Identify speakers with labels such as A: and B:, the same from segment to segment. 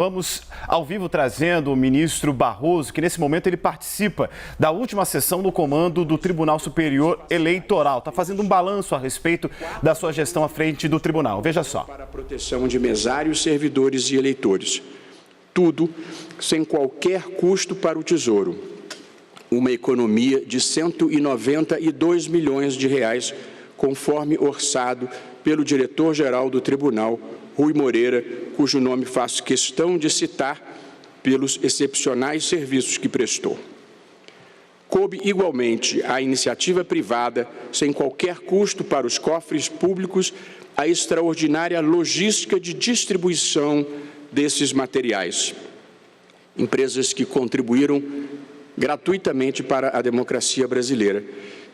A: Vamos ao vivo trazendo o ministro Barroso, que nesse momento ele participa da última sessão do comando do Tribunal Superior Eleitoral. Está fazendo um balanço a respeito da sua gestão à frente do tribunal. Veja só.
B: Para a proteção de mesários, servidores e eleitores. Tudo sem qualquer custo para o Tesouro. Uma economia de 192 milhões de reais, conforme orçado pelo diretor-geral do Tribunal, Rui Moreira, cujo nome faço questão de citar pelos excepcionais serviços que prestou. Coube igualmente à iniciativa privada, sem qualquer custo para os cofres públicos, a extraordinária logística de distribuição desses materiais. Empresas que contribuíram gratuitamente para a democracia brasileira.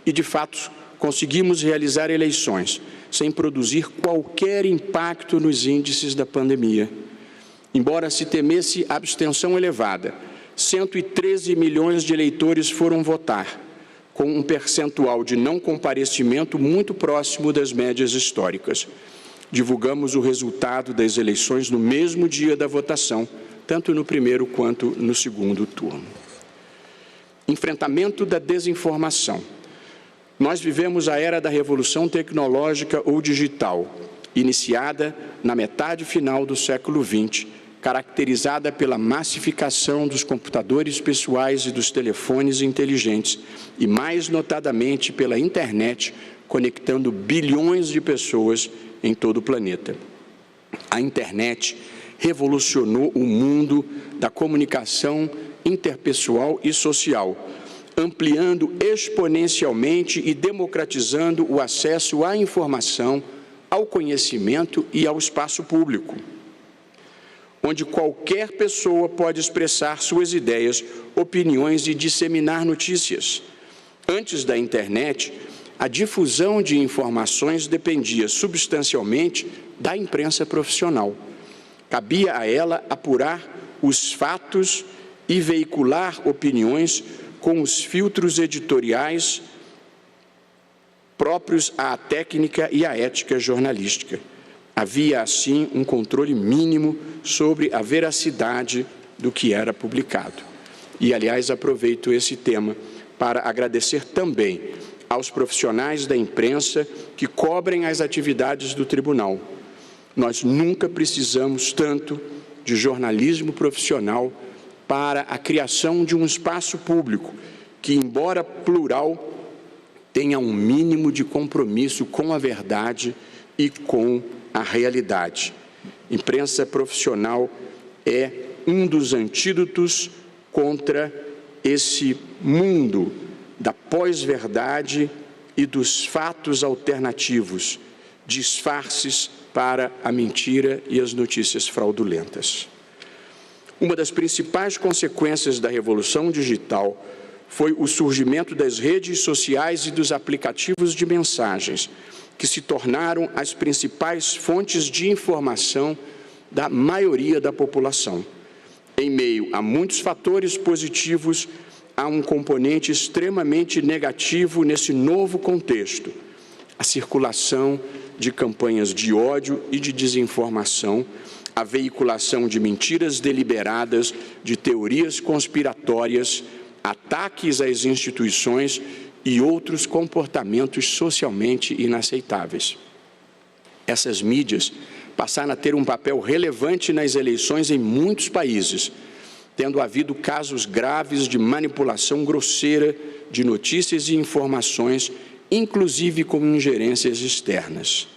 B: E, de fato, conseguimos realizar eleições sem produzir qualquer impacto nos índices da pandemia. Embora se temesse abstenção elevada, 113 milhões de eleitores foram votar, com um percentual de não comparecimento muito próximo das médias históricas. Divulgamos o resultado das eleições no mesmo dia da votação, tanto no primeiro quanto no segundo turno. Enfrentamento da desinformação. Nós vivemos a era da revolução tecnológica ou digital, iniciada na metade final do século XX, caracterizada pela massificação dos computadores pessoais e dos telefones inteligentes e, mais notadamente, pela internet, conectando bilhões de pessoas em todo o planeta. A internet revolucionou o mundo da comunicação interpessoal e social, ampliando exponencialmente e democratizando o acesso à informação, ao conhecimento e ao espaço público, onde qualquer pessoa pode expressar suas ideias, opiniões e disseminar notícias. Antes da internet, a difusão de informações dependia substancialmente da imprensa profissional. Cabia a ela apurar os fatos e veicular opiniões com os filtros editoriais próprios à técnica e à ética jornalística. Havia, assim, um controle mínimo sobre a veracidade do que era publicado. E, aliás, aproveito esse tema para agradecer também aos profissionais da imprensa que cobrem as atividades do tribunal. Nós nunca precisamos tanto de jornalismo profissional para a criação de um espaço público que, embora plural, tenha um mínimo de compromisso com a verdade e com a realidade. Imprensa profissional é um dos antídotos contra esse mundo da pós-verdade e dos fatos alternativos, disfarces para a mentira e as notícias fraudulentas. Uma das principais consequências da revolução digital foi o surgimento das redes sociais e dos aplicativos de mensagens, que se tornaram as principais fontes de informação da maioria da população. Em meio a muitos fatores positivos, há um componente extremamente negativo nesse novo contexto: a circulação de campanhas de ódio e de desinformação, a veiculação de mentiras deliberadas, de teorias conspiratórias, ataques às instituições e outros comportamentos socialmente inaceitáveis. Essas mídias passaram a ter um papel relevante nas eleições em muitos países, tendo havido casos graves de manipulação grosseira de notícias e informações, inclusive com ingerências externas.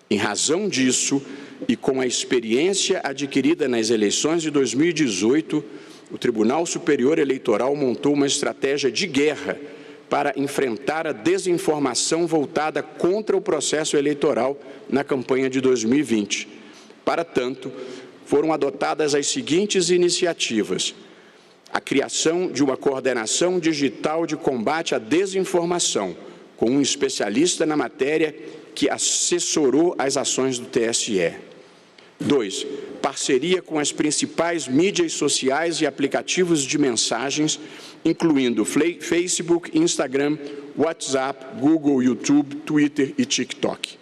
B: Em razão disso, e com a experiência adquirida nas eleições de 2018, o Tribunal Superior Eleitoral montou uma estratégia de guerra para enfrentar a desinformação voltada contra o processo eleitoral na campanha de 2020. Para tanto, foram adotadas as seguintes iniciativas: a criação de uma coordenação digital de combate à desinformação, com um especialista na matéria que assessorou as ações do TSE. 2. Parceria com as principais mídias sociais e aplicativos de mensagens, incluindo Facebook, Instagram, WhatsApp, Google, YouTube, Twitter e TikTok.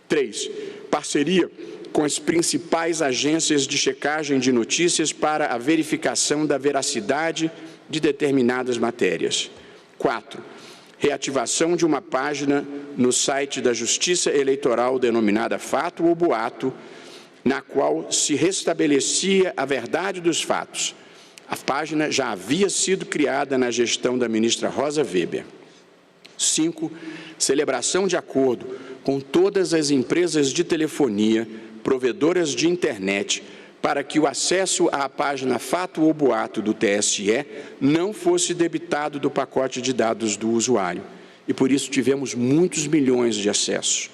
B: 3. Parceria com as principais agências de checagem de notícias para a verificação da veracidade de determinadas matérias. 4. Reativação de uma página no site da Justiça Eleitoral denominada Fato ou Boato, na qual se restabelecia a verdade dos fatos. A página já havia sido criada na gestão da ministra Rosa Weber. 5. Celebração de acordo com todas as empresas de telefonia, provedoras de internet, para que o acesso à página Fato ou Boato do TSE não fosse debitado do pacote de dados do usuário. E por isso tivemos muitos milhões de acessos.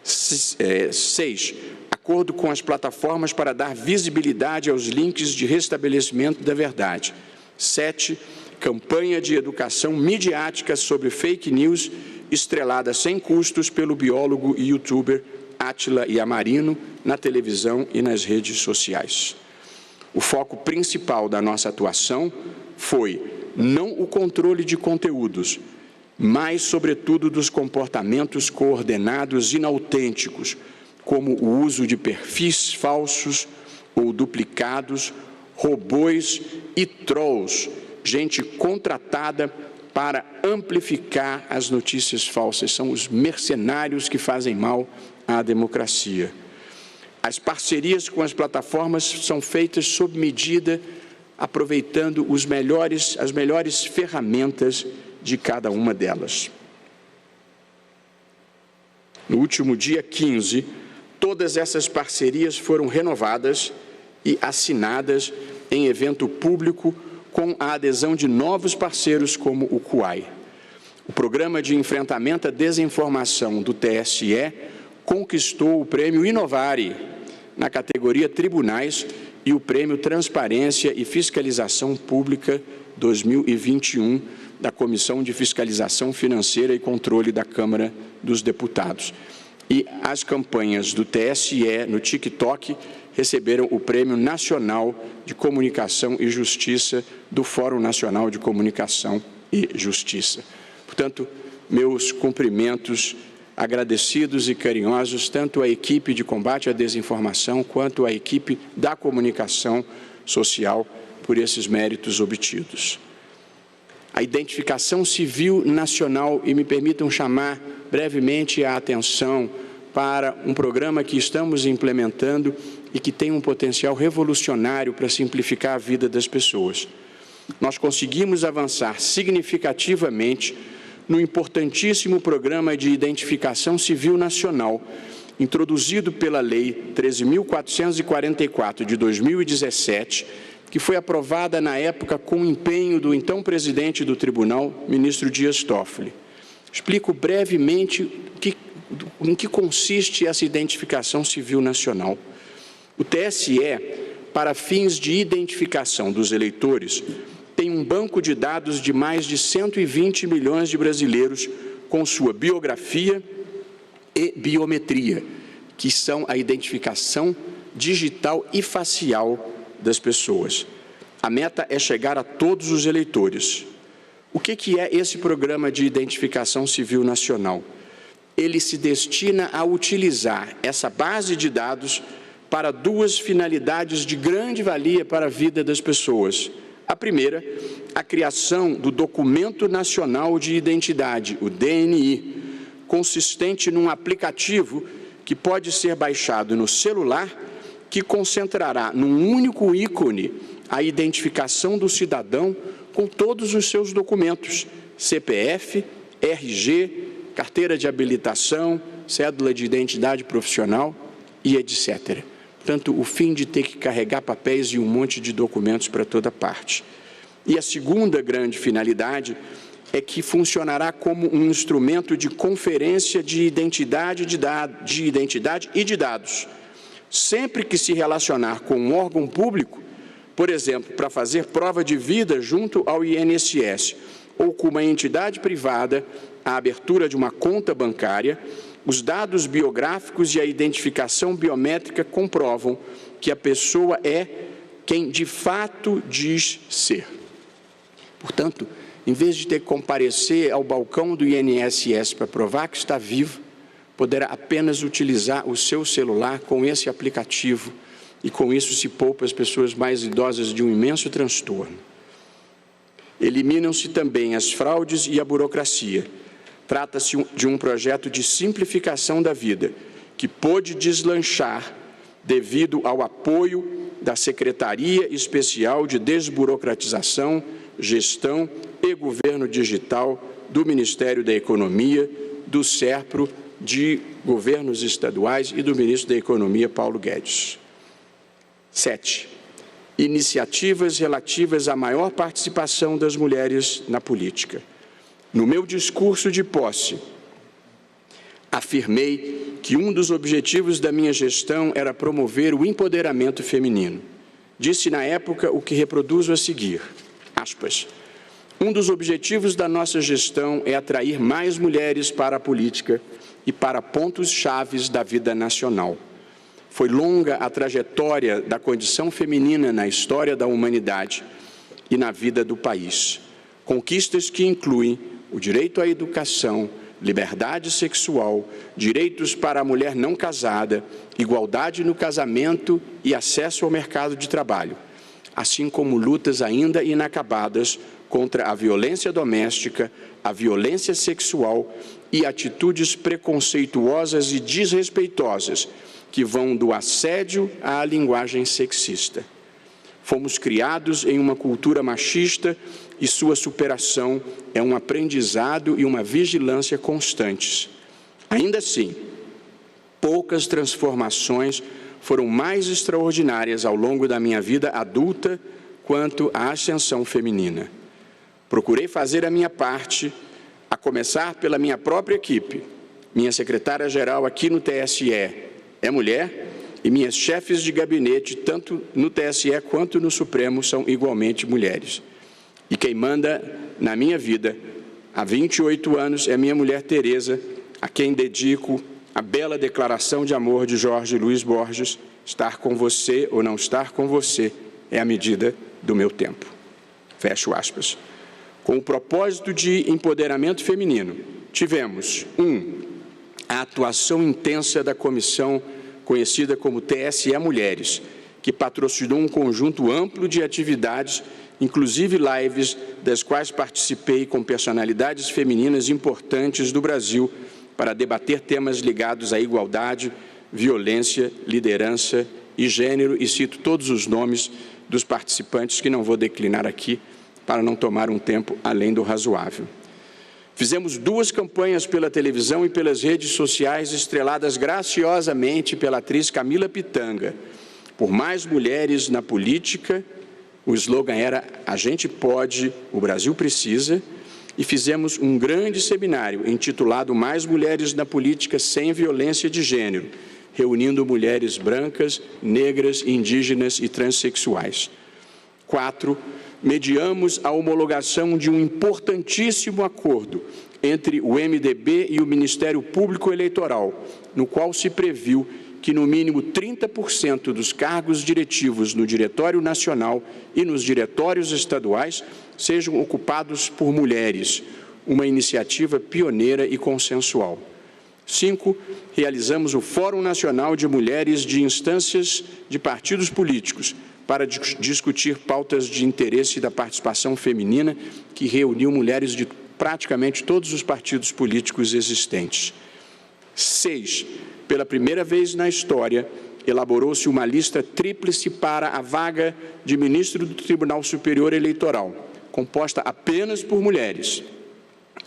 B: 6. Acordo com as plataformas para dar visibilidade aos links de restabelecimento da verdade. 7. Campanha de educação midiática sobre fake news, estrelada sem custos pelo biólogo e youtuber Átila Yamarino, na televisão e nas redes sociais. O foco principal da nossa atuação foi não o controle de conteúdos, mas, sobretudo, dos comportamentos coordenados inautênticos, como o uso de perfis falsos ou duplicados, robôs e trolls, gente contratada para amplificar as notícias falsas. São os mercenários que fazem mal à democracia. As parcerias com as plataformas são feitas sob medida, aproveitando as melhores ferramentas de cada uma delas. No último dia 15, todas essas parcerias foram renovadas e assinadas em evento público com a adesão de novos parceiros como o CUAI. O Programa de Enfrentamento à Desinformação do TSE conquistou o Prêmio Inovare na categoria Tribunais e o Prêmio Transparência e Fiscalização Pública 2021 da Comissão de Fiscalização Financeira e Controle da Câmara dos Deputados. E as campanhas do TSE no TikTok receberam o Prêmio Nacional de Comunicação e Justiça do Fórum Nacional de Comunicação e Justiça. Portanto, meus cumprimentos agradecidos e carinhosos tanto à equipe de combate à desinformação quanto à equipe da comunicação social por esses méritos obtidos. A identificação civil nacional, e me permitam chamar brevemente a atenção para um programa que estamos implementando e que tem um potencial revolucionário para simplificar a vida das pessoas. Nós conseguimos avançar significativamente no importantíssimo Programa de Identificação Civil Nacional, introduzido pela Lei 13.444 de 2017, que foi aprovada na época com o empenho do então presidente do Tribunal, ministro Dias Toffoli. Explico brevemente em que consiste essa identificação civil nacional. O TSE, para fins de identificação dos eleitores, tem um banco de dados de mais de 120 milhões de brasileiros com sua biografia e biometria, que são a identificação digital e facial das pessoas. A meta é chegar a todos os eleitores. O que é esse Programa de Identificação Civil Nacional? Ele se destina a utilizar essa base de dados para duas finalidades de grande valia para a vida das pessoas. A primeira, a criação do Documento Nacional de Identidade, o DNI, consistente num aplicativo que pode ser baixado no celular, que concentrará num único ícone a identificação do cidadão com todos os seus documentos, CPF, RG, carteira de habilitação, cédula de identidade profissional e etc. Portanto, o fim de ter que carregar papéis e um monte de documentos para toda parte. E a segunda grande finalidade é que funcionará como um instrumento de conferência de identidade e de dados. Sempre que se relacionar com um órgão público, por exemplo, para fazer prova de vida junto ao INSS, ou com uma entidade privada, a abertura de uma conta bancária, os dados biográficos e a identificação biométrica comprovam que a pessoa é quem de fato diz ser. Portanto, em vez de ter que comparecer ao balcão do INSS para provar que está vivo, poderá apenas utilizar o seu celular com esse aplicativo e com isso se poupa as pessoas mais idosas de um imenso transtorno. Eliminam-se também as fraudes e a burocracia. Trata-se de um projeto de simplificação da vida, que pôde deslanchar devido ao apoio da Secretaria Especial de Desburocratização, Gestão e Governo Digital do Ministério da Economia, do SERPRO, de governos estaduais e do ministro da Economia, Paulo Guedes. 7. Iniciativas relativas à maior participação das mulheres na política. No meu discurso de posse, afirmei que um dos objetivos da minha gestão era promover o empoderamento feminino. Disse na época o que reproduzo a seguir, aspas, um dos objetivos da nossa gestão é atrair mais mulheres para a política e para pontos chaves da vida nacional. Foi longa a trajetória da condição feminina na história da humanidade e na vida do país. Conquistas que incluem o direito à educação, liberdade sexual, direitos para a mulher não casada, igualdade no casamento e acesso ao mercado de trabalho, assim como lutas ainda inacabadas contra a violência doméstica, a violência sexual e atitudes preconceituosas e desrespeitosas que vão do assédio à linguagem sexista. Fomos criados em uma cultura machista e sua superação é um aprendizado e uma vigilância constantes. Ainda assim, poucas transformações foram mais extraordinárias ao longo da minha vida adulta quanto à ascensão feminina. Procurei fazer a minha parte, a começar pela minha própria equipe. Minha secretária-geral aqui no TSE é mulher e minhas chefes de gabinete, tanto no TSE quanto no Supremo, são igualmente mulheres. E quem manda na minha vida há 28 anos é minha mulher Tereza, a quem dedico a bela declaração de amor de Jorge Luiz Borges, estar com você ou não estar com você é a medida do meu tempo. Fecho aspas. Com o propósito de empoderamento feminino, tivemos, a atuação intensa da comissão conhecida como TSE Mulheres, que patrocinou um conjunto amplo de atividades, inclusive lives, das quais participei com personalidades femininas importantes do Brasil para debater temas ligados à igualdade, violência, liderança e gênero, e cito todos os nomes dos participantes que não vou declinar aqui para não tomar um tempo além do razoável. Fizemos 2 campanhas pela televisão e pelas redes sociais, estreladas graciosamente pela atriz Camila Pitanga. Por mais mulheres na política, o slogan era "A gente pode, o Brasil precisa", e fizemos um grande seminário intitulado Mais Mulheres na Política Sem Violência de Gênero, reunindo mulheres brancas, negras, indígenas e transexuais. 4. Mediamos a homologação de um importantíssimo acordo entre o MDB e o Ministério Público Eleitoral, no qual se previu que no mínimo 30% dos cargos diretivos no Diretório Nacional e nos diretórios estaduais sejam ocupados por mulheres, uma iniciativa pioneira e consensual. 5. Realizamos o Fórum Nacional de Mulheres de Instâncias de Partidos Políticos, para discutir pautas de interesse da participação feminina, que reuniu mulheres de praticamente todos os partidos políticos existentes. 6. Pela primeira vez na história, elaborou-se uma lista tríplice para a vaga de ministro do Tribunal Superior Eleitoral, composta apenas por mulheres.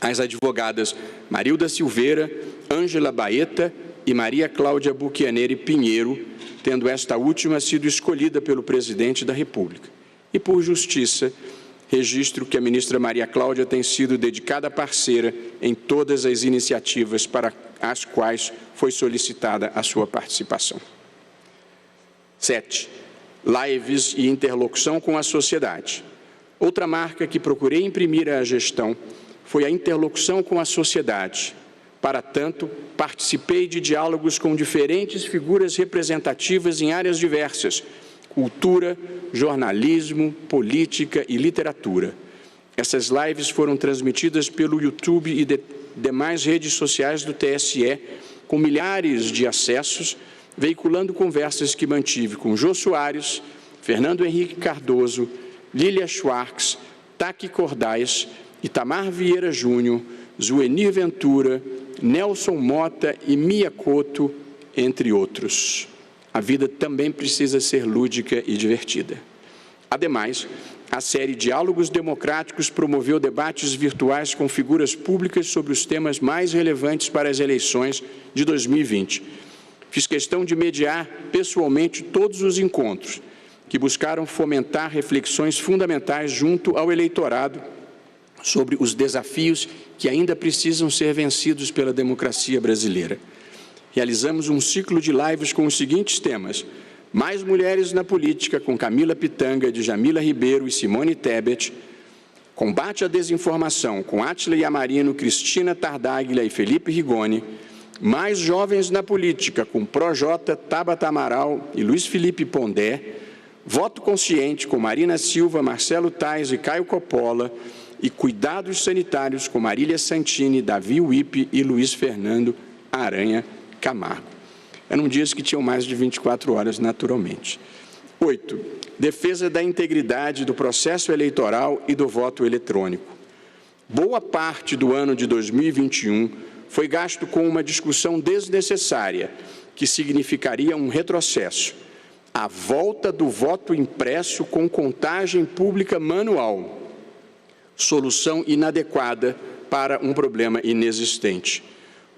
B: As advogadas Marilda Silveira, Ângela Baeta e Maria Cláudia Buchianeri Pinheiro, tendo esta última sido escolhida pelo presidente da República. E, por justiça, registro que a ministra Maria Cláudia tem sido dedicada parceira em todas as iniciativas para as quais foi solicitada a sua participação. 7. Lives e interlocução com a sociedade. Outra marca que procurei imprimir à gestão foi a interlocução com a sociedade. Para tanto, participei de diálogos com diferentes figuras representativas em áreas diversas: cultura, jornalismo, política e literatura. Essas lives foram transmitidas pelo YouTube e demais redes sociais do TSE, com milhares de acessos, veiculando conversas que mantive com Jô Soares, Fernando Henrique Cardoso, Lília Schwartz, Taki Cordais, Itamar Vieira Júnior, Zuenir Ventura, Nelson Mota e Mia Couto, entre outros. A vida também precisa ser lúdica e divertida. Ademais, a série Diálogos Democráticos promoveu debates virtuais com figuras públicas sobre os temas mais relevantes para as eleições de 2020. Fiz questão de mediar pessoalmente todos os encontros, que buscaram fomentar reflexões fundamentais junto ao eleitorado sobre os desafios que ainda precisam ser vencidos pela democracia brasileira. Realizamos um ciclo de lives com os seguintes temas: Mais Mulheres na Política, com Camila Pitanga, Djamila Ribeiro e Simone Tebet; Combate à Desinformação, com Átila Yamarino, Cristina Tardáguila e Felipe Rigoni; Mais Jovens na Política, com Projota, Tabata Amaral e Luiz Felipe Pondé; Voto Consciente, com Marina Silva, Marcelo Tais e Caio Coppola; e Cuidados Sanitários, com Marília Santini, Davi Wippe e Luiz Fernando Aranha Camargo. Eram dias que tinham mais de 24 horas, naturalmente. 8. Defesa da integridade do processo eleitoral e do voto eletrônico. Boa parte do ano de 2021 foi gasto com uma discussão desnecessária, que significaria um retrocesso. A volta do voto impresso com contagem pública manual. Solução inadequada para um problema inexistente.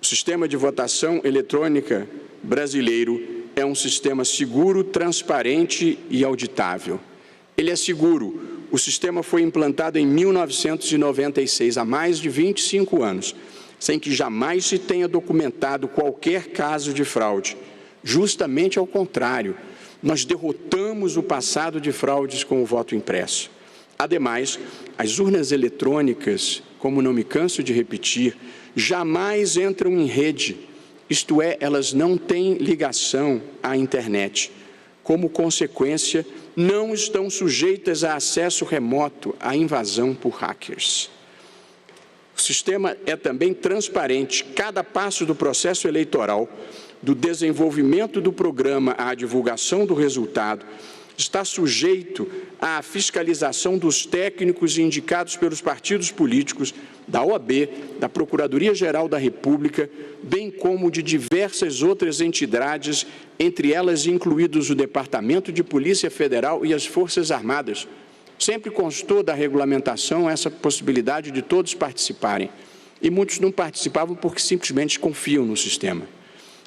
B: O sistema de votação eletrônica brasileiro é um sistema seguro, transparente e auditável. Ele é seguro. O sistema foi implantado em 1996, há mais de 25 anos, sem que jamais se tenha documentado qualquer caso de fraude. Justamente ao contrário, nós derrotamos o passado de fraudes com o voto impresso. Ademais, as urnas eletrônicas, como não me canso de repetir, jamais entram em rede, isto é, elas não têm ligação à internet. Como consequência, não estão sujeitas a acesso remoto, à invasão por hackers. O sistema é também transparente. Cada passo do processo eleitoral, do desenvolvimento do programa à divulgação do resultado, está sujeito à fiscalização dos técnicos indicados pelos partidos políticos, da OAB, da Procuradoria-Geral da República, bem como de diversas outras entidades, entre elas incluídos o Departamento de Polícia Federal e as Forças Armadas. Sempre constou da regulamentação essa possibilidade de todos participarem, e muitos não participavam porque simplesmente confiam no sistema.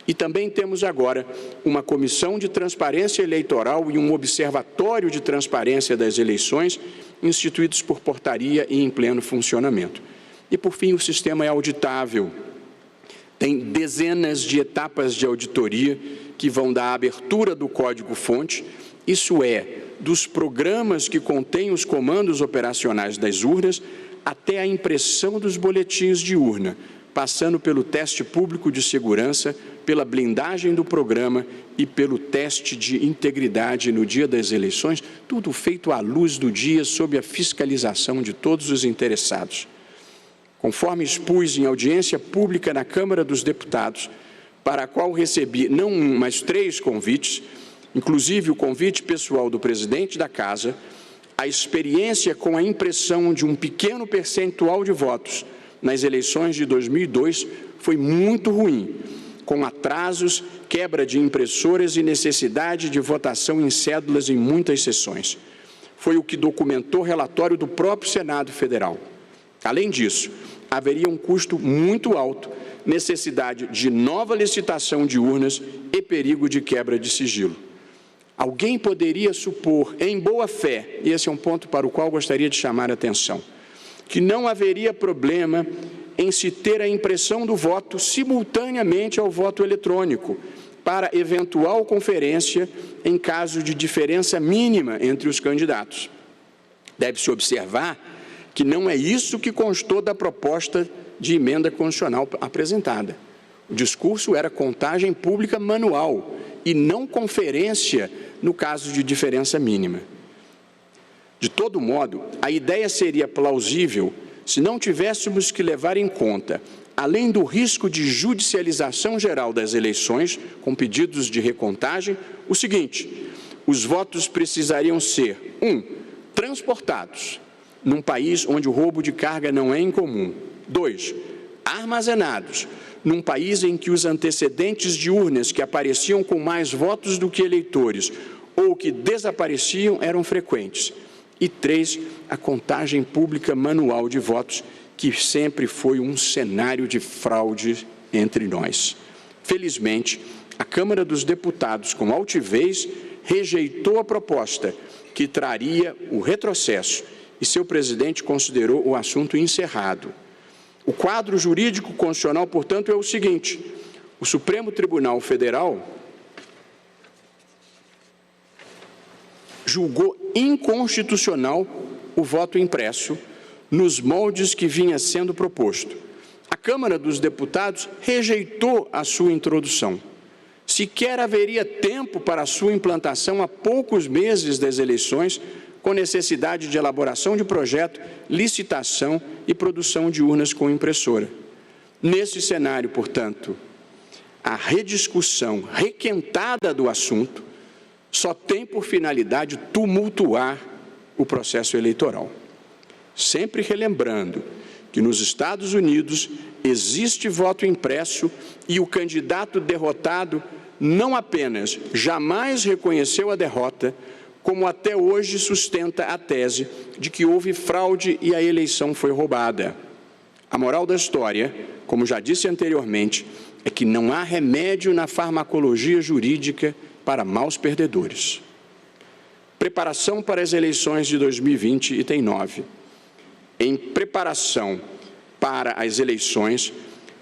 B: E também temos agora uma comissão de transparência eleitoral e um observatório de transparência das eleições instituídos por portaria e em pleno funcionamento. E, por fim, o sistema é auditável. Tem dezenas de etapas de auditoria que vão da abertura do código-fonte, isso é, dos programas que contêm os comandos operacionais das urnas, até a impressão dos boletins de urna, passando pelo teste público de segurança, pela blindagem do programa e pelo teste de integridade no dia das eleições, tudo feito à luz do dia, sob a fiscalização de todos os interessados. Conforme expus em audiência pública na Câmara dos Deputados, para a qual recebi não um, mas 3 convites, inclusive o convite pessoal do presidente da Casa, a experiência com a impressão de um pequeno percentual de votos nas eleições de 2002 foi muito ruim, com atrasos, quebra de impressoras e necessidade de votação em cédulas em muitas sessões. Foi o que documentou o relatório do próprio Senado Federal. Além disso, haveria um custo muito alto, necessidade de nova licitação de urnas e perigo de quebra de sigilo. Alguém poderia supor, em boa fé, e esse é um ponto para o qual gostaria de chamar a atenção, que não haveria problema em se ter a impressão do voto simultaneamente ao voto eletrônico, para eventual conferência em caso de diferença mínima entre os candidatos. Deve-se observar que não é isso que constou da proposta de emenda constitucional apresentada. O discurso era contagem pública manual e não conferência no caso de diferença mínima. De todo modo, a ideia seria plausível se não tivéssemos que levar em conta além do risco de judicialização geral das eleições, com pedidos de recontagem, o seguinte: os votos precisariam ser 1. Transportados, num país onde o roubo de carga não é incomum. 2. Armazenados, num país em que os antecedentes de urnas que apareciam com mais votos do que eleitores ou que desapareciam eram frequentes. E 3. A contagem pública manual de votos, que sempre foi um cenário de fraude entre nós. Felizmente, a Câmara dos Deputados, com altivez, rejeitou a proposta que traria o retrocesso e seu presidente considerou o assunto encerrado. O quadro jurídico constitucional, portanto, é o seguinte: o Supremo Tribunal Federal julgou inconstitucional o voto impresso nos moldes que vinha sendo proposto. A Câmara dos Deputados rejeitou a sua introdução. Sequer haveria tempo para a sua implantação a poucos meses das eleições, com necessidade de elaboração de projeto, licitação e produção de urnas com impressora. Nesse cenário, portanto, a rediscussão requentada do assunto só tem por finalidade tumultuar o processo eleitoral. Sempre relembrando que nos Estados Unidos existe voto impresso e o candidato derrotado não apenas jamais reconheceu a derrota, como até hoje sustenta a tese de que houve fraude e a eleição foi roubada. A moral da história, como já disse anteriormente, é que não há remédio na farmacologia jurídica para maus perdedores. Preparação para as eleições de 2020, item 9. Em preparação para as eleições,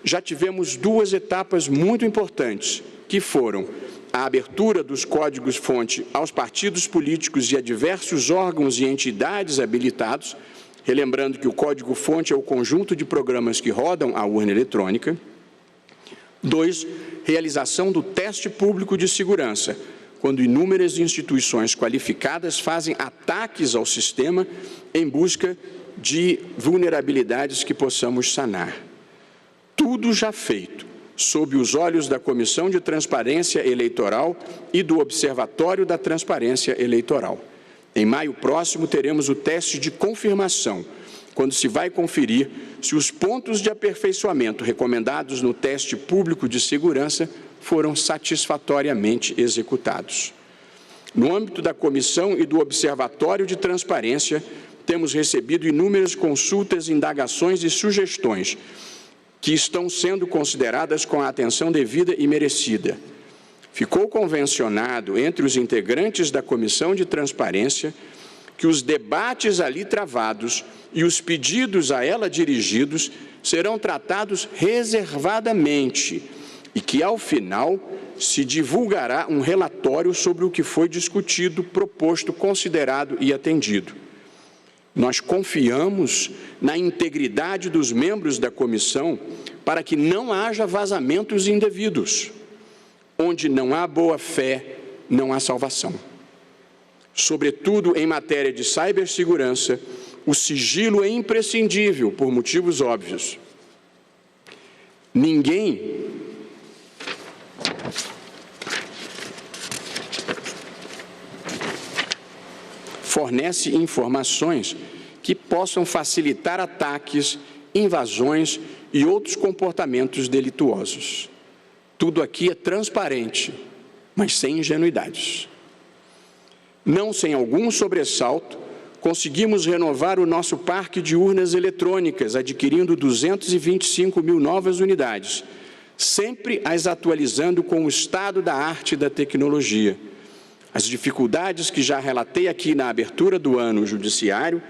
B: já tivemos duas etapas muito importantes, que foram a abertura dos códigos-fonte aos partidos políticos e a diversos órgãos e entidades habilitados, relembrando que o código-fonte é o conjunto de programas que rodam a urna eletrônica. 2. Realização do teste público de segurança, quando inúmeras instituições qualificadas fazem ataques ao sistema em busca de vulnerabilidades que possamos sanar. Tudo já feito, sob os olhos da Comissão de Transparência Eleitoral e do Observatório da Transparência Eleitoral. Em maio próximo, teremos o teste de confirmação, quando se vai conferir se os pontos de aperfeiçoamento recomendados no teste público de segurança foram satisfatoriamente executados. No âmbito da Comissão e do Observatório de Transparência, temos recebido inúmeras consultas, indagações e sugestões que estão sendo consideradas com a atenção devida e merecida. Ficou convencionado entre os integrantes da Comissão de Transparência que os debates ali travados e os pedidos a ela dirigidos serão tratados reservadamente e que, ao final, se divulgará um relatório sobre o que foi discutido, proposto, considerado e atendido. Nós confiamos na integridade dos membros da comissão para que não haja vazamentos indevidos. Onde não há boa-fé, não há salvação. Sobretudo em matéria de cibersegurança, o sigilo é imprescindível por motivos óbvios. Ninguém fornece informações que possam facilitar ataques, invasões e outros comportamentos delituosos. Tudo aqui é transparente, mas sem ingenuidades. Não sem algum sobressalto, conseguimos renovar o nosso parque de urnas eletrônicas, adquirindo 225 mil novas unidades, sempre as atualizando com o estado da arte e da tecnologia. As dificuldades que já relatei aqui na abertura do ano judiciário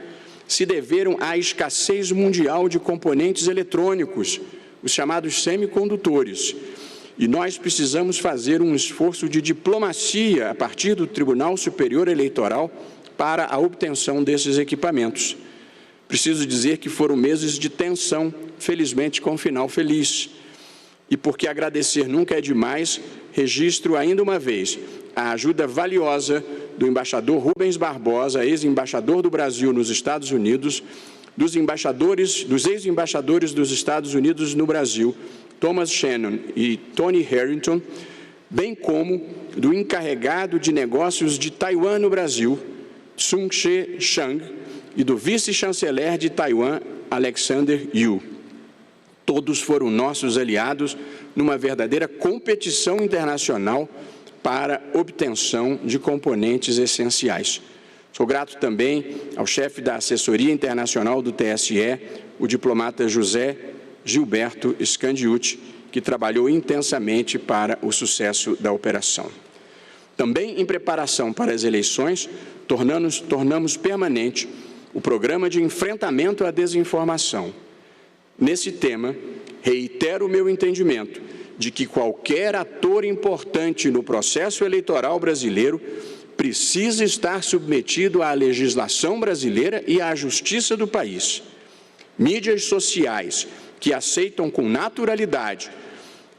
B: se deveram à escassez mundial de componentes eletrônicos, os chamados semicondutores. E nós precisamos fazer um esforço de diplomacia a partir do Tribunal Superior Eleitoral para a obtenção desses equipamentos. Preciso dizer que foram meses de tensão, felizmente com um final feliz. E porque agradecer nunca é demais, registro ainda uma vez a ajuda valiosa do embaixador Rubens Barbosa, ex-embaixador do Brasil nos Estados Unidos, dos ex-embaixadores dos Estados Unidos no Brasil, Thomas Shannon e Tony Harrington, bem como do encarregado de negócios de Taiwan no Brasil, Tsung-Che Chang, e do vice-chanceler de Taiwan, Alexander Yu. Todos foram nossos aliados numa verdadeira competição internacional para obtenção de componentes essenciais. Sou grato também ao chefe da assessoria internacional do TSE, o diplomata José Gilberto Scandiucci, que trabalhou intensamente para o sucesso da operação. Também em preparação para as eleições, tornamos permanente o programa de enfrentamento à desinformação. Nesse tema, reitero o meu entendimento de que qualquer ator importante no processo eleitoral brasileiro precisa estar submetido à legislação brasileira e à justiça do país. Mídias sociais que aceitam com naturalidade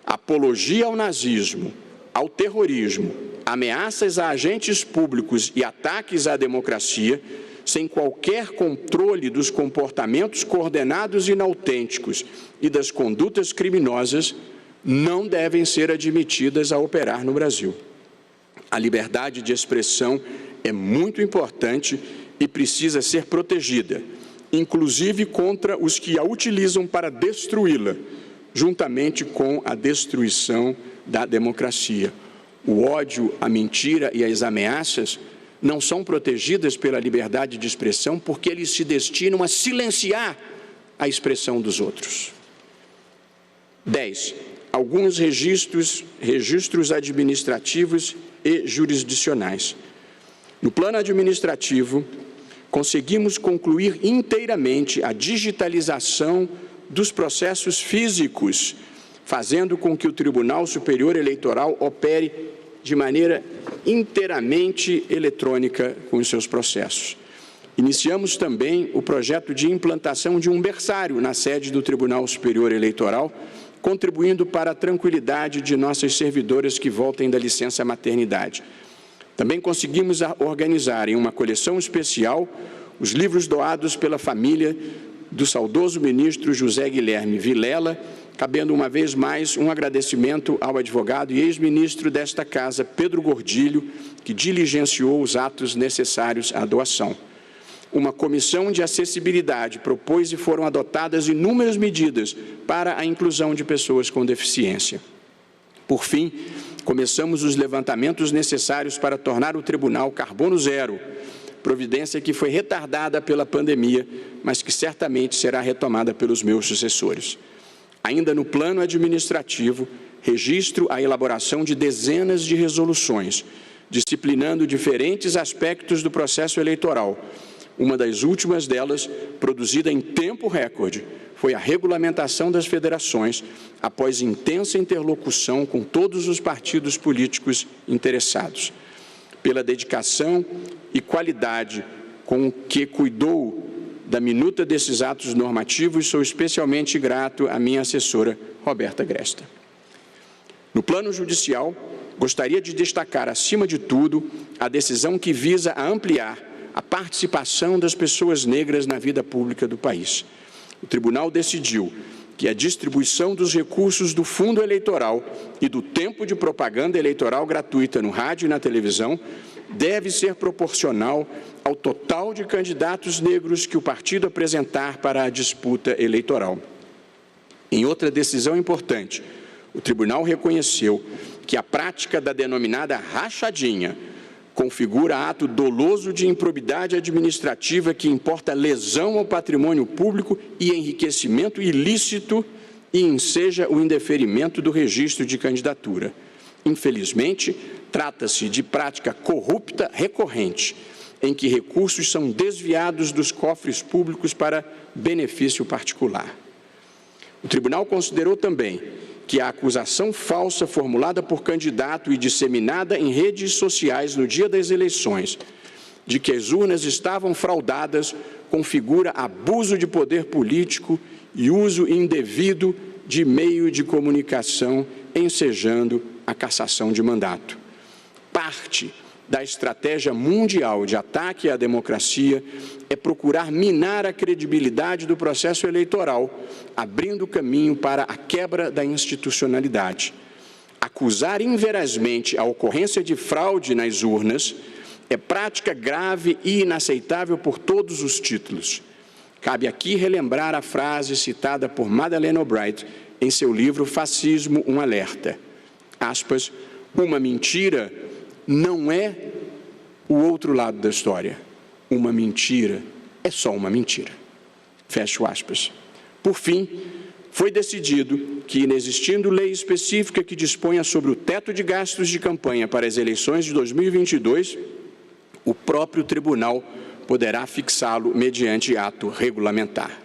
B: apologia ao nazismo, ao terrorismo, ameaças a agentes públicos e ataques à democracia, sem qualquer controle dos comportamentos coordenados e inautênticos e das condutas criminosas, não devem ser admitidas a operar no Brasil. A liberdade de expressão é muito importante e precisa ser protegida, inclusive contra os que a utilizam para destruí-la, juntamente com a destruição da democracia. O ódio, a mentira e as ameaças não são protegidas pela liberdade de expressão porque eles se destinam a silenciar a expressão dos outros. 10. Alguns registros administrativos e jurisdicionais. No plano administrativo, conseguimos concluir inteiramente a digitalização dos processos físicos, fazendo com que o Tribunal Superior Eleitoral opere de maneira inteiramente eletrônica com os seus processos. Iniciamos também o projeto de implantação de um berçário na sede do Tribunal Superior Eleitoral, contribuindo para a tranquilidade de nossas servidoras que voltem da licença maternidade. Também conseguimos organizar em uma coleção especial os livros doados pela família do saudoso ministro José Guilherme Vilela, cabendo uma vez mais um agradecimento ao advogado e ex-ministro desta Casa, Pedro Gordilho, que diligenciou os atos necessários à doação. Uma comissão de acessibilidade propôs e foram adotadas inúmeras medidas para a inclusão de pessoas com deficiência. Por fim, começamos os levantamentos necessários para tornar o Tribunal carbono zero, providência que foi retardada pela pandemia, mas que certamente será retomada pelos meus sucessores. Ainda no plano administrativo, registro a elaboração de dezenas de resoluções, disciplinando diferentes aspectos do processo eleitoral. Uma das últimas delas, produzida em tempo recorde, foi a regulamentação das federações, após intensa interlocução com todos os partidos políticos interessados. Pela dedicação e qualidade com que cuidou da minuta desses atos normativos, sou especialmente grato à minha assessora, Roberta Gresta. No plano judicial, gostaria de destacar, acima de tudo, a decisão que visa a ampliar a participação das pessoas negras na vida pública do país. O Tribunal decidiu que a distribuição dos recursos do fundo eleitoral e do tempo de propaganda eleitoral gratuita no rádio e na televisão deve ser proporcional ao total de candidatos negros que o partido apresentar para a disputa eleitoral. Em outra decisão importante, o Tribunal reconheceu que a prática da denominada rachadinha configura ato doloso de improbidade administrativa que importa lesão ao patrimônio público e enriquecimento ilícito e enseja o indeferimento do registro de candidatura. Infelizmente, trata-se de prática corrupta recorrente, em que recursos são desviados dos cofres públicos para benefício particular. O Tribunal considerou também que a acusação falsa formulada por candidato e disseminada em redes sociais no dia das eleições, de que as urnas estavam fraudadas, configura abuso de poder político e uso indevido de meio de comunicação, ensejando a cassação de mandato. Parte da estratégia mundial de ataque à democracia é procurar minar a credibilidade do processo eleitoral, abrindo caminho para a quebra da institucionalidade. Acusar inverazmente a ocorrência de fraude nas urnas é prática grave e inaceitável por todos os títulos. Cabe aqui relembrar a frase citada por Madeleine Albright em seu livro Fascismo, um alerta. Aspas, uma mentira não é o outro lado da história. Uma mentira é só uma mentira. Fecho aspas. Por fim, foi decidido que, inexistindo lei específica que disponha sobre o teto de gastos de campanha para as eleições de 2022, o próprio tribunal poderá fixá-lo mediante ato regulamentar.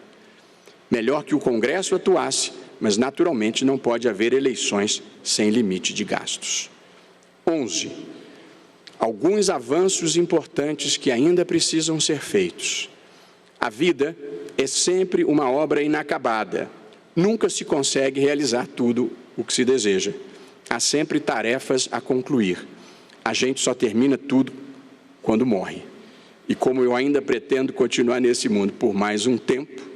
B: Melhor que o Congresso atuasse, mas naturalmente não pode haver eleições sem limite de gastos. 11. Alguns avanços importantes que ainda precisam ser feitos. A vida é sempre uma obra inacabada. Nunca se consegue realizar tudo o que se deseja. Há sempre tarefas a concluir. A gente só termina tudo quando morre. E como eu ainda pretendo continuar nesse mundo por mais um tempo,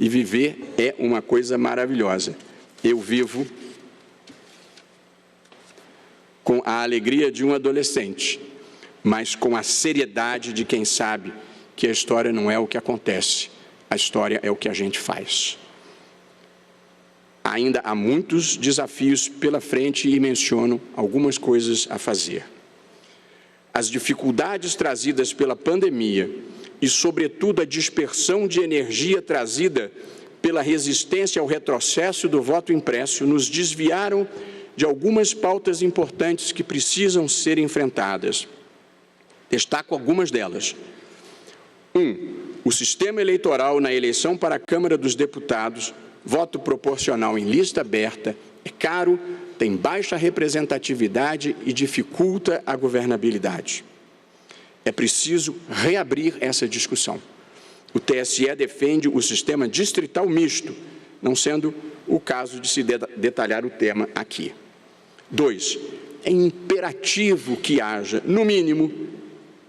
B: e viver é uma coisa maravilhosa. Eu vivo com a alegria de um adolescente, mas com a seriedade de quem sabe que a história não é o que acontece, a história é o que a gente faz. Ainda há muitos desafios pela frente e menciono algumas coisas a fazer. As dificuldades trazidas pela pandemia e, sobretudo, a dispersão de energia trazida pela resistência ao retrocesso do voto impresso nos desviaram de algumas pautas importantes que precisam ser enfrentadas. Destaco algumas delas. 1. O sistema eleitoral na eleição para a Câmara dos Deputados, voto proporcional em lista aberta, é caro, tem baixa representatividade e dificulta a governabilidade. É preciso reabrir essa discussão. O TSE defende o sistema distrital misto, não sendo o caso de se detalhar o tema aqui. 2. É imperativo que haja, no mínimo,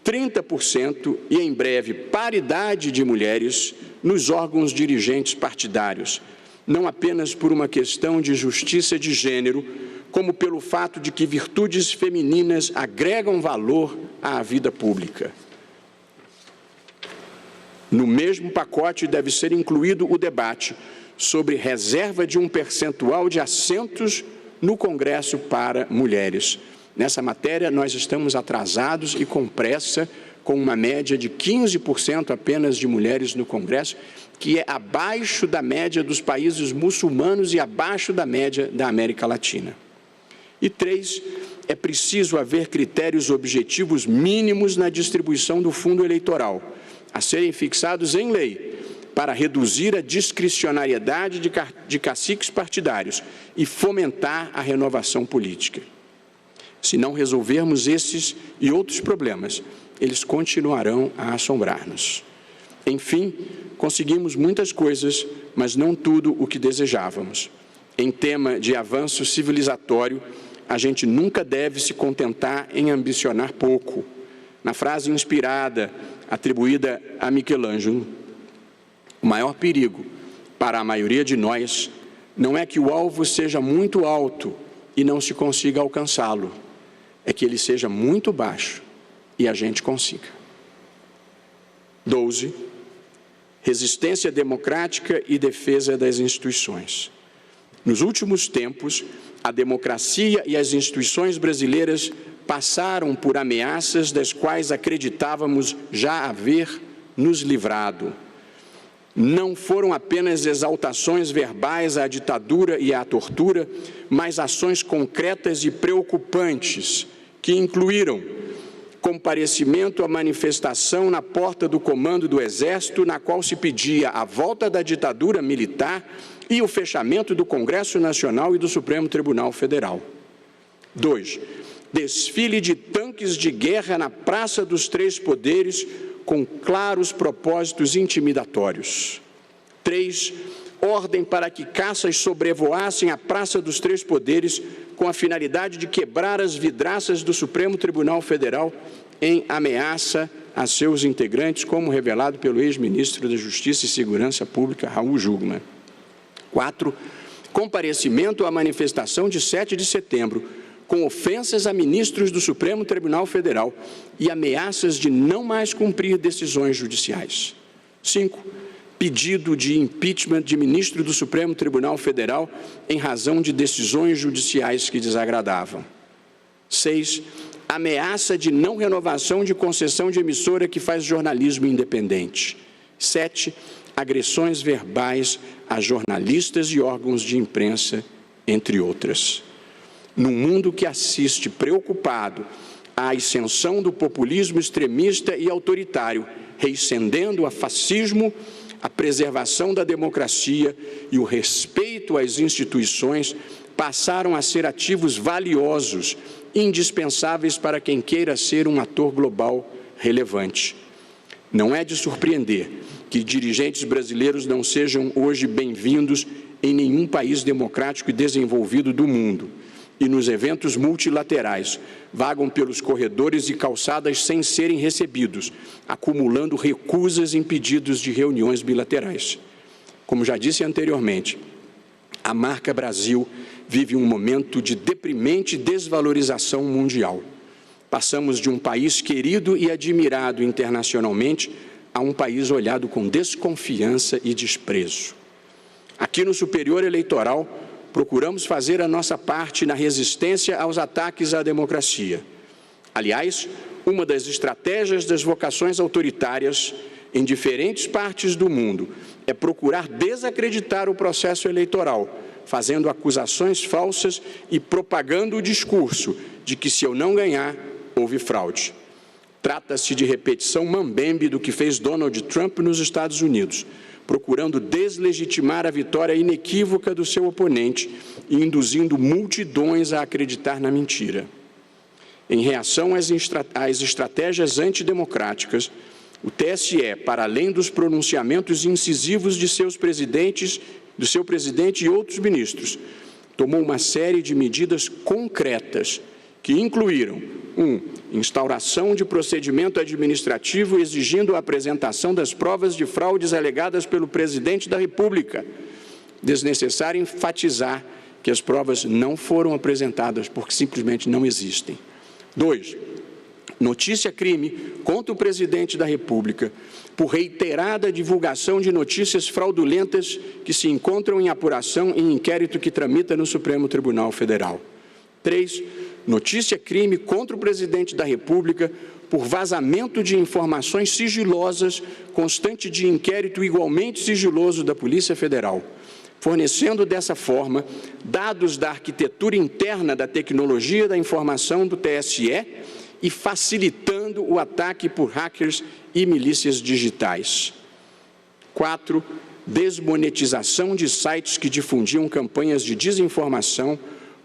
B: 30% e, em breve, paridade de mulheres nos órgãos dirigentes partidários, não apenas por uma questão de justiça de gênero, como pelo fato de que virtudes femininas agregam valor à vida pública. No mesmo pacote deve ser incluído o debate sobre reserva de um percentual de assentos no Congresso para mulheres. Nessa matéria, nós estamos atrasados e com pressa, com uma média de 15% apenas de mulheres no Congresso, que é abaixo da média dos países muçulmanos e abaixo da média da América Latina. E 3, é preciso haver critérios objetivos mínimos na distribuição do fundo eleitoral, a serem fixados em lei, para reduzir a discricionariedade de caciques partidários e fomentar a renovação política. Se não resolvermos esses e outros problemas, eles continuarão a assombrar-nos. Enfim, conseguimos muitas coisas, mas não tudo o que desejávamos. Em tema de avanço civilizatório, a gente nunca deve se contentar em ambicionar pouco. Na frase inspirada, atribuída a Michelangelo, o maior perigo para a maioria de nós não é que o alvo seja muito alto e não se consiga alcançá-lo, é que ele seja muito baixo e a gente consiga. 12. Resistência democrática e defesa das instituições. Nos últimos tempos, a democracia e as instituições brasileiras passaram por ameaças das quais acreditávamos já haver nos livrado. Não foram apenas exaltações verbais à ditadura e à tortura, mas ações concretas e preocupantes, que incluíram comparecimento à manifestação na porta do comando do Exército, na qual se pedia a volta da ditadura militar e o fechamento do Congresso Nacional e do Supremo Tribunal Federal. 2. Desfile de tanques de guerra na Praça dos Três Poderes, com claros propósitos intimidatórios. 3. Ordem para que caças sobrevoassem a Praça dos Três Poderes com a finalidade de quebrar as vidraças do Supremo Tribunal Federal em ameaça a seus integrantes, como revelado pelo ex-ministro da Justiça e Segurança Pública, Raul Jungmann. 4. Comparecimento à manifestação de 7 de setembro, com ofensas a ministros do Supremo Tribunal Federal e ameaças de não mais cumprir decisões judiciais. 5. Pedido de impeachment de ministro do Supremo Tribunal Federal em razão de decisões judiciais que desagradavam. 6. Ameaça de não renovação de concessão de emissora que faz jornalismo independente. 7. Agressões verbais a jornalistas e órgãos de imprensa, entre outras. Num mundo que assiste preocupado à ascensão do populismo extremista e autoritário, reiscendendo a fascismo, a preservação da democracia e o respeito às instituições passaram a ser ativos valiosos, indispensáveis para quem queira ser um ator global relevante. Não é de surpreender que dirigentes brasileiros não sejam hoje bem-vindos em nenhum país democrático e desenvolvido do mundo, e nos eventos multilaterais vagam pelos corredores e calçadas sem serem recebidos, acumulando recusas em pedidos de reuniões bilaterais. Como já disse anteriormente, a marca Brasil vive um momento de deprimente desvalorização mundial. Passamos de um país querido e admirado internacionalmente a um país olhado com desconfiança e desprezo. Aqui no Superior Eleitoral, procuramos fazer a nossa parte na resistência aos ataques à democracia. Aliás, uma das estratégias das vocações autoritárias em diferentes partes do mundo é procurar desacreditar o processo eleitoral, fazendo acusações falsas e propagando o discurso de que, se eu não ganhar, houve fraude. Trata-se de repetição mambembe do que fez Donald Trump nos Estados Unidos, procurando deslegitimar a vitória inequívoca do seu oponente e induzindo multidões a acreditar na mentira. Em reação às estratégias antidemocráticas, o TSE, para além dos pronunciamentos incisivos de do seu presidente e outros ministros, tomou uma série de medidas concretas que incluíram: 1. Instauração de procedimento administrativo exigindo a apresentação das provas de fraudes alegadas pelo presidente da República. Desnecessário enfatizar que as provas não foram apresentadas porque simplesmente não existem. 2. Notícia-crime contra o presidente da República por reiterada divulgação de notícias fraudulentas que se encontram em apuração em inquérito que tramita no Supremo Tribunal Federal. 3. Notícia-crime contra o presidente da República por vazamento de informações sigilosas constante de inquérito igualmente sigiloso da Polícia Federal, fornecendo dessa forma dados da arquitetura interna da tecnologia da informação do TSE e facilitando o ataque por hackers e milícias digitais. 4. Desmonetização de sites que difundiam campanhas de desinformação,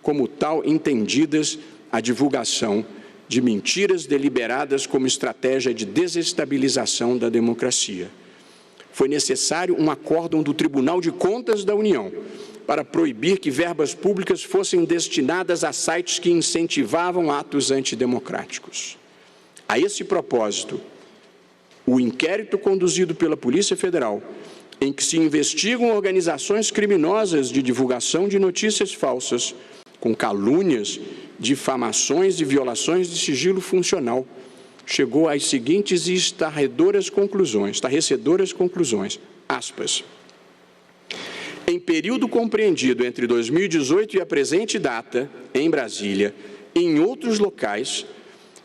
B: como tal entendidas a divulgação de mentiras deliberadas como estratégia de desestabilização da democracia. Foi necessário um acórdão do Tribunal de Contas da União para proibir que verbas públicas fossem destinadas a sites que incentivavam atos antidemocráticos. A esse propósito, o inquérito conduzido pela Polícia Federal, em que se investigam organizações criminosas de divulgação de notícias falsas, com calúnias, difamações e violações de sigilo funcional, chegou às seguintes estarrecedoras conclusões, aspas. Em período compreendido entre 2018 e a presente data, em Brasília e em outros locais,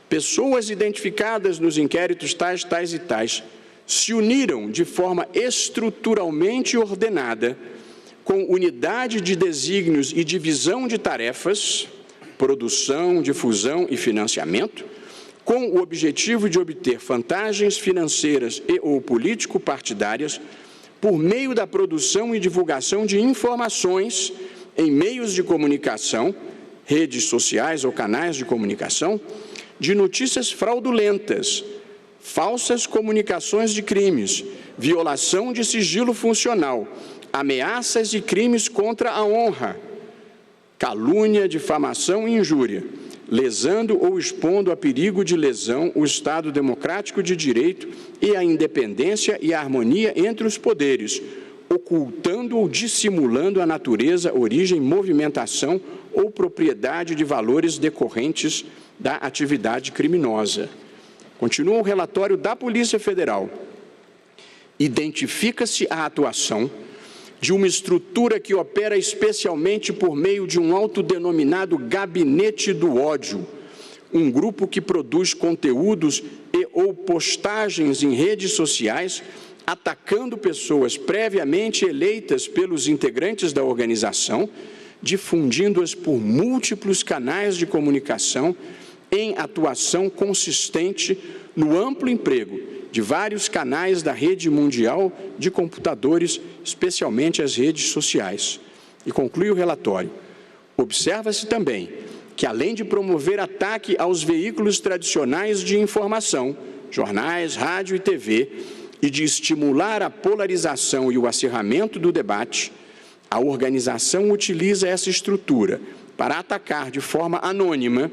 B: pessoas identificadas nos inquéritos tais e tais se uniram de forma estruturalmente ordenada com unidade de desígnios e divisão de tarefas, produção, difusão e financiamento, com o objetivo de obter vantagens financeiras e ou político-partidárias por meio da produção e divulgação de informações em meios de comunicação, redes sociais ou canais de comunicação, de notícias fraudulentas, falsas comunicações de crimes, violação de sigilo funcional, ameaças e crimes contra a honra, calúnia, difamação e injúria, lesando ou expondo a perigo de lesão o Estado democrático de direito e a independência e a harmonia entre os poderes, ocultando ou dissimulando a natureza, origem, movimentação ou propriedade de valores decorrentes da atividade criminosa. Continua o relatório da Polícia Federal. Identifica-se a atuação de uma estrutura que opera especialmente por meio de um autodenominado Gabinete do Ódio, um grupo que produz conteúdos e ou postagens em redes sociais atacando pessoas previamente eleitas pelos integrantes da organização, difundindo-as por múltiplos canais de comunicação em atuação consistente no amplo emprego de vários canais da rede mundial de computadores, especialmente as redes sociais. E conclui o relatório. Observa-se também que, além de promover ataque aos veículos tradicionais de informação, jornais, rádio e TV, e de estimular a polarização e o acirramento do debate, a organização utiliza essa estrutura para atacar de forma anônima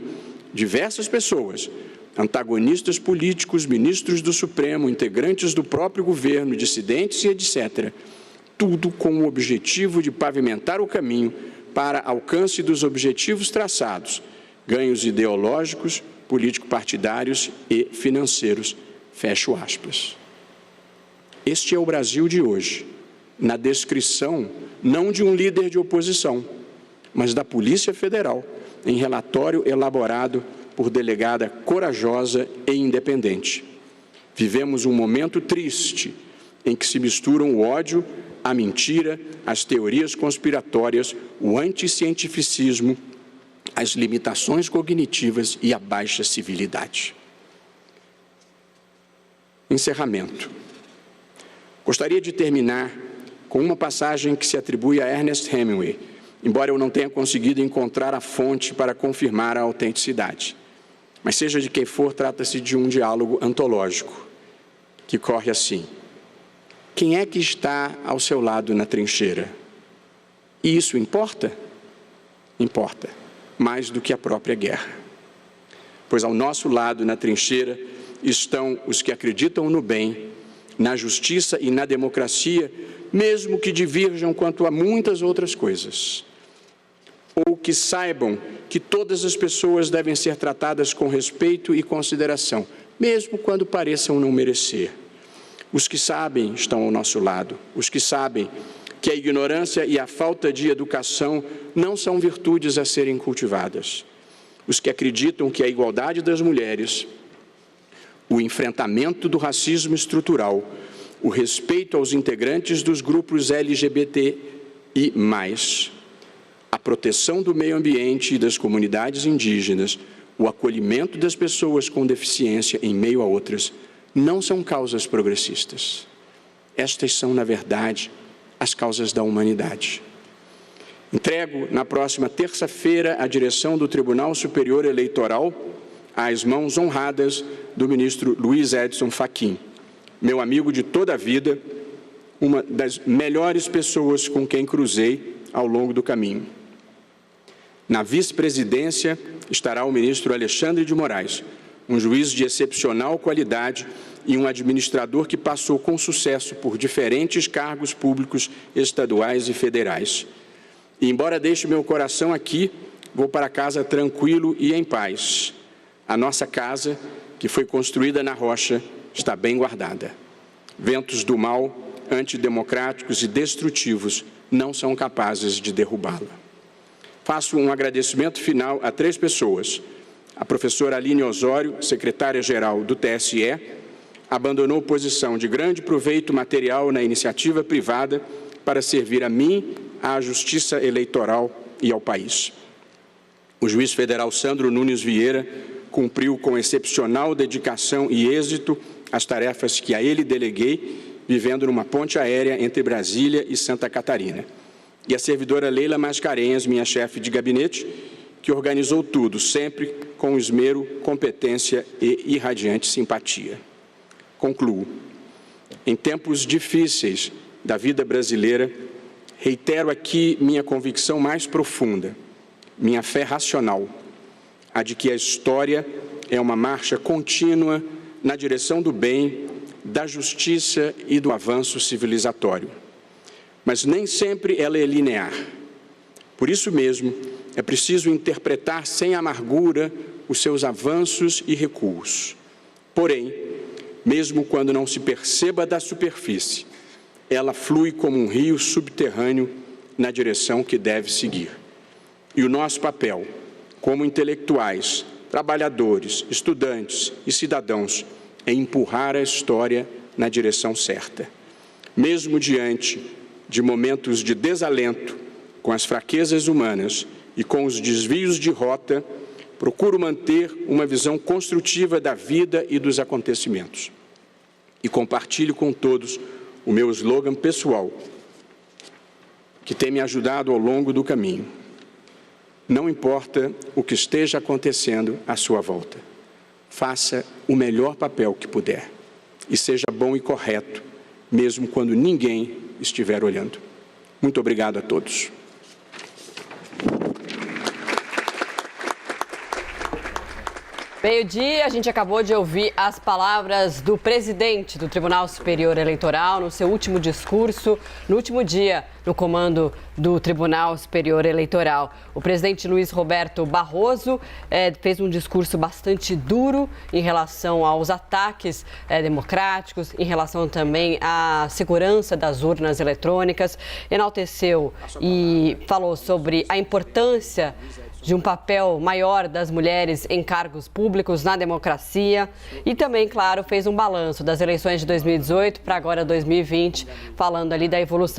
B: diversas pessoas, antagonistas políticos, ministros do Supremo, integrantes do próprio governo, dissidentes e etc. Tudo com o objetivo de pavimentar o caminho para alcance dos objetivos traçados, ganhos ideológicos, político-partidários e financeiros. Fecho aspas. Este é o Brasil de hoje, na descrição não de um líder de oposição, mas da Polícia Federal, em relatório elaborado por delegada corajosa e independente. Vivemos um momento triste em que se misturam o ódio, a mentira, as teorias conspiratórias, o anticientificismo, as limitações cognitivas e a baixa civilidade. Encerramento. Gostaria de terminar com uma passagem que se atribui a Ernest Hemingway, embora eu não tenha conseguido encontrar a fonte para confirmar a autenticidade. Mas seja de quem for, trata-se de um diálogo antológico, que corre assim. Quem é que está ao seu lado na trincheira? E isso importa? Importa, mais do que a própria guerra. Pois ao nosso lado na trincheira estão os que acreditam no bem, na justiça e na democracia, mesmo que divirjam quanto a muitas outras coisas. Ou que saibam que todas as pessoas devem ser tratadas com respeito e consideração, mesmo quando pareçam não merecer. Os que sabem estão ao nosso lado, os que sabem que a ignorância e a falta de educação não são virtudes a serem cultivadas. Os que acreditam que a igualdade das mulheres, o enfrentamento do racismo estrutural, o respeito aos integrantes dos grupos LGBT e mais, a proteção do meio ambiente e das comunidades indígenas, o acolhimento das pessoas com deficiência em meio a outras, não são causas progressistas. Estas são, na verdade, as causas da humanidade. Entrego, na próxima terça-feira, a direção do Tribunal Superior Eleitoral às mãos honradas do ministro Luiz Edson Fachin, meu amigo de toda a vida, uma das melhores pessoas com quem cruzei ao longo do caminho. Na vice-presidência estará o ministro Alexandre de Moraes, um juiz de excepcional qualidade e um administrador que passou com sucesso por diferentes cargos públicos estaduais e federais. E, embora deixe meu coração aqui, vou para casa tranquilo e em paz. A nossa casa, que foi construída na rocha, está bem guardada. Ventos do mal, antidemocráticos e destrutivos, não são capazes de derrubá-la. Faço um agradecimento final a 3 pessoas. A professora Aline Osório, secretária-geral do TSE, abandonou posição de grande proveito material na iniciativa privada para servir a mim, à Justiça Eleitoral e ao país. O juiz federal Sandro Nunes Vieira cumpriu com excepcional dedicação e êxito as tarefas que a ele deleguei, vivendo numa ponte aérea entre Brasília e Santa Catarina. E a servidora Leila Mascarenhas, minha chefe de gabinete, que organizou tudo, sempre com esmero, competência e irradiante simpatia. Concluo. Em tempos difíceis da vida brasileira, reitero aqui minha convicção mais profunda. minha fé racional, a de que a história é uma marcha contínua na direção do bem, da justiça e do avanço civilizatório. Mas nem sempre ela é linear. Por isso mesmo, é preciso interpretar sem amargura os seus avanços e recuos. Porém, mesmo quando não se perceba da superfície, ela flui como um rio subterrâneo na direção que deve seguir. E o nosso papel, como intelectuais, trabalhadores, estudantes e cidadãos, é empurrar a história na direção certa. Mesmo diante de momentos de desalento, com as fraquezas humanas e com os desvios de rota, procuro manter uma visão construtiva da vida e dos acontecimentos. E compartilho com todos o meu slogan pessoal, que tem me ajudado ao longo do caminho. Não importa o que esteja acontecendo à sua volta, faça o melhor papel que puder e seja bom e correto, mesmo quando ninguém estiver olhando. Muito obrigado a todos.
C: Meio-dia, a gente acabou de ouvir as palavras do presidente do Tribunal Superior Eleitoral no seu último discurso, no último dia no comando do Tribunal Superior Eleitoral. O presidente Luiz Roberto Barroso fez um discurso bastante duro em relação aos ataques democráticos, em relação também à segurança das urnas eletrônicas, enalteceu e falou sobre a importância de um papel maior das mulheres em cargos públicos na democracia e também, claro, fez um balanço das eleições de 2018 para agora 2020, falando ali da evolução.